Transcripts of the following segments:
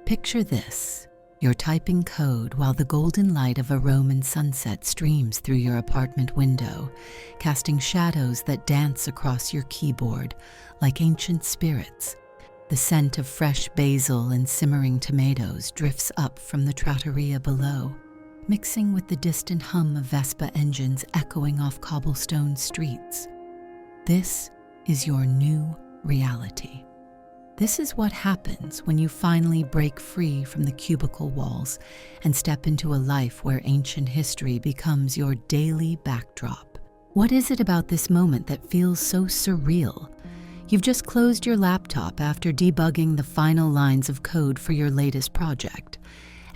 Picture this. You're typing code while the golden light of a Roman sunset streams through your apartment window, casting shadows that dance across your keyboard like ancient spirits. The scent of fresh basil and simmering tomatoes drifts up from the trattoria below, mixing with the distant hum of Vespa engines echoing off cobblestone streets. This is your new reality. This is what happens when you finally break free from the cubicle walls and step into a life where ancient history becomes your daily backdrop. What is it about this moment that feels so surreal? You've just closed your laptop after debugging the final lines of code for your latest project,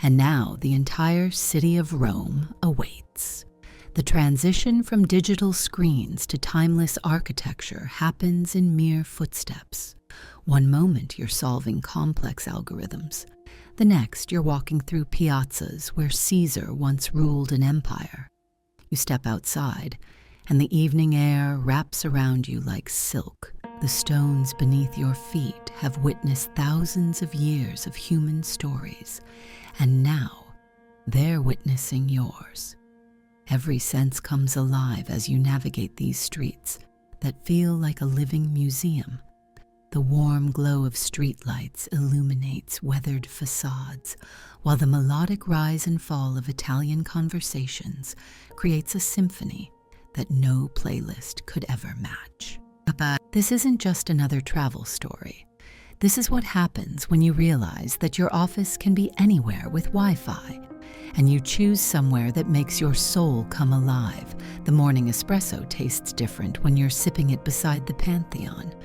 and now the entire city of Rome awaits. The transition from digital screens to timeless architecture happens in mere footsteps. One moment you're solving complex algorithms. The next you're walking through piazzas where Caesar once ruled an empire. You step outside, and the evening air wraps around you like silk. The stones beneath your feet have witnessed thousands of years of human stories, and now they're witnessing yours. Every sense comes alive as you navigate these streets that feel like a living museum. The warm glow of streetlights illuminates weathered facades, while the melodic rise and fall of Italian conversations creates a symphony that no playlist could ever match. But this isn't just another travel story. This is what happens when you realize that your office can be anywhere with Wi-Fi, and you choose somewhere that makes your soul come alive. The morning espresso tastes different when you're sipping it beside the Pantheon.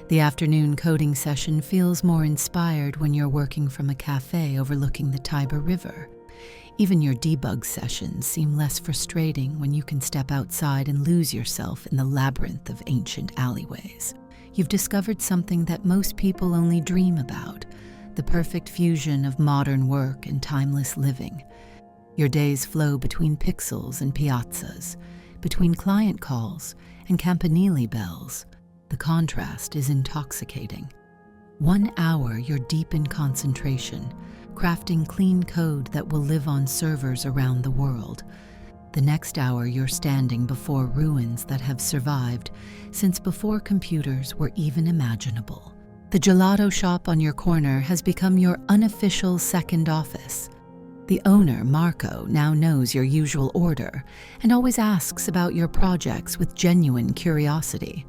The afternoon coding session feels more inspired when you're working from a cafe overlooking the Tiber River. Even your debug sessions seem less frustrating when you can step outside and lose yourself in the labyrinth of ancient alleyways. You've discovered something that most people only dream about, the perfect fusion of modern work and timeless living. Your days flow between pixels and piazzas, between client calls and campanile bells. The contrast is intoxicating. 1 hour you're deep in concentration, crafting clean code that will live on servers around the world. The next hour you're standing before ruins that have survived since before computers were even imaginable. The gelato shop on your corner has become your unofficial second office. The owner, Marco, now knows your usual order and always asks about your projects with genuine curiosity.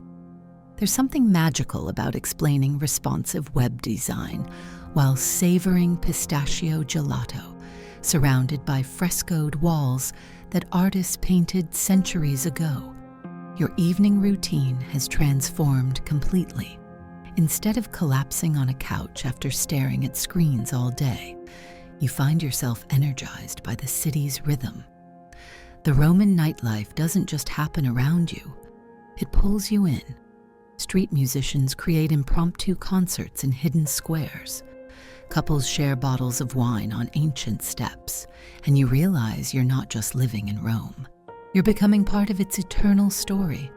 There's something magical about explaining responsive web design while savoring pistachio gelato, surrounded by frescoed walls that artists painted centuries ago. Your evening routine has transformed completely. Instead of collapsing on a couch after staring at screens all day, you find yourself energized by the city's rhythm. The Roman nightlife doesn't just happen around you, it pulls you in. Street musicians create impromptu concerts in hidden squares. Couples share bottles of wine on ancient steps, and you realize you're not just living in Rome. You're becoming part of its eternal story,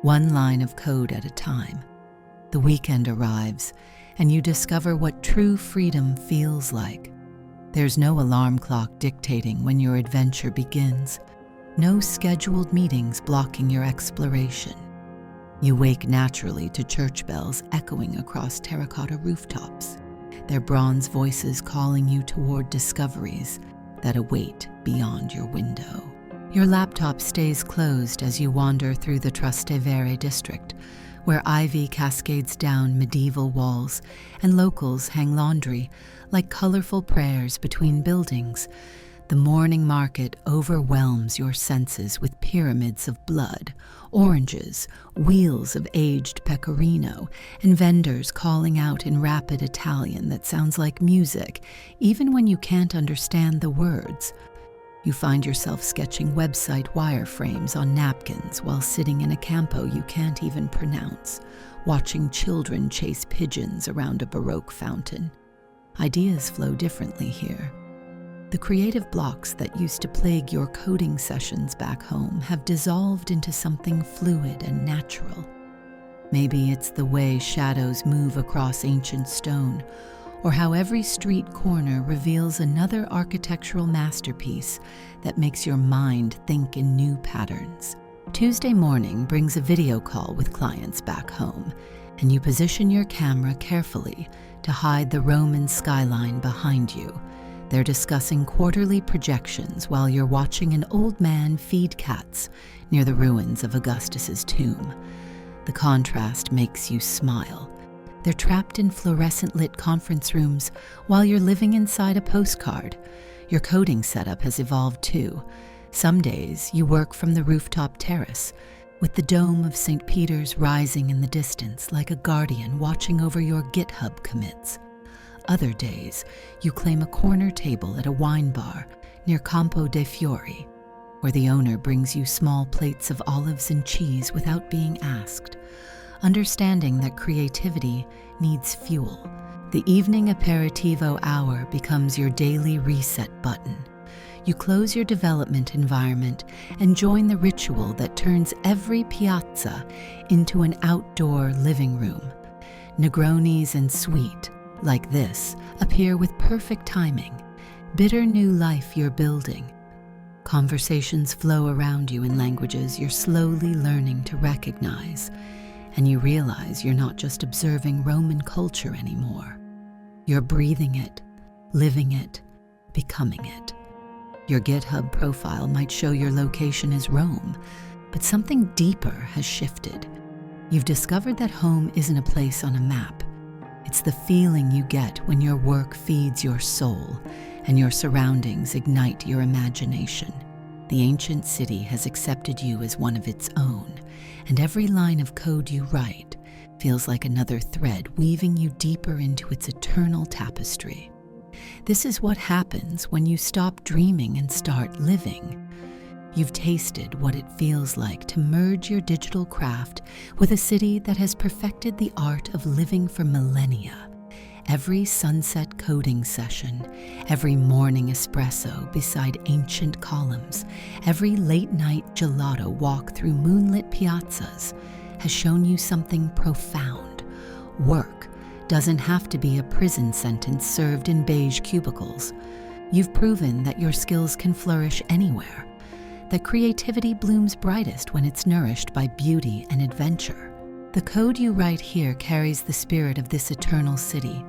one line of code at a time. The weekend arrives, and you discover what true freedom feels like. There's no alarm clock dictating when your adventure begins, no scheduled meetings blocking your exploration. You wake naturally to church bells echoing across terracotta rooftops, their bronze voices calling you toward discoveries that await beyond your window. Your laptop stays closed as you wander through the Trastevere district, where ivy cascades down medieval walls and locals hang laundry like colorful prayers between buildings. The morning market overwhelms your senses with pyramids of blood, oranges, wheels of aged pecorino, and vendors calling out in rapid Italian that sounds like music, even when you can't understand the words. You find yourself sketching website wireframes on napkins while sitting in a campo you can't even pronounce, watching children chase pigeons around a Baroque fountain. Ideas flow differently here. The creative blocks that used to plague your coding sessions back home have dissolved into something fluid and natural. Maybe it's the way shadows move across ancient stone, or how every street corner reveals another architectural masterpiece that makes your mind think in new patterns. Tuesday morning brings a video call with clients back home, and you position your camera carefully to hide the Roman skyline behind you. They're discussing quarterly projections while you're watching an old man feed cats near the ruins of Augustus's tomb. The contrast makes you smile. They're trapped in fluorescent-lit conference rooms while you're living inside a postcard. Your coding setup has evolved too. Some days you work from the rooftop terrace, with the dome of St. Peter's rising in the distance like a guardian watching over your GitHub commits. Other days, you claim a corner table at a wine bar near Campo dei Fiori, where the owner brings you small plates of olives and cheese without being asked. Understanding that creativity needs fuel, the evening aperitivo hour becomes your daily reset button. You close your development environment and join the ritual that turns every piazza into an outdoor living room. Negronis and sweet, like this, appear with perfect timing. Bitter new life you're building. Conversations flow around you in languages you're slowly learning to recognize, and you realize you're not just observing Roman culture anymore. You're breathing it, living it, becoming it. Your GitHub profile might show your location as Rome, but something deeper has shifted. You've discovered that home isn't a place on a map. It's the feeling you get when your work feeds your soul and your surroundings ignite your imagination. The ancient city has accepted you as one of its own, and every line of code you write feels like another thread weaving you deeper into its eternal tapestry. This is what happens when you stop dreaming and start living. You've tasted what it feels like to merge your digital craft with a city that has perfected the art of living for millennia. Every sunset coding session, every morning espresso beside ancient columns, every late-night gelato walk through moonlit piazzas has shown you something profound. Work doesn't have to be a prison sentence served in beige cubicles. You've proven that your skills can flourish anywhere, that creativity blooms brightest when it's nourished by beauty and adventure. The code you write here carries the spirit of this eternal city,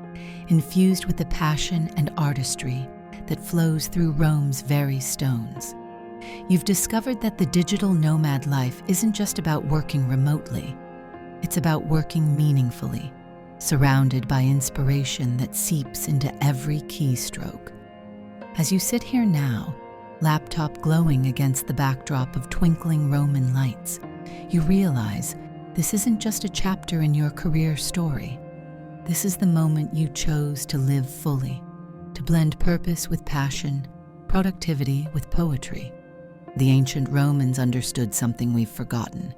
infused with the passion and artistry that flows through Rome's very stones. You've discovered that the digital nomad life isn't just about working remotely. It's about working meaningfully, surrounded by inspiration that seeps into every keystroke. As you sit here now, laptop glowing against the backdrop of twinkling Roman lights, you realize this isn't just a chapter in your career story. This is the moment you chose to live fully, to blend purpose with passion, productivity with poetry. The ancient Romans understood something we've forgotten,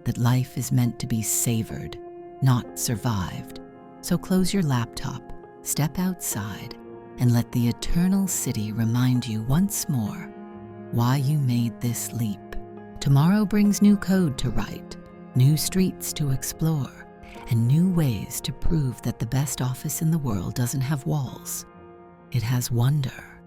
that life is meant to be savored, not survived. So close your laptop, step outside, and let the eternal city remind you once more why you made this leap. Tomorrow brings new code to write, new streets to explore, and new ways to prove that the best office in the world doesn't have walls. It has wonder.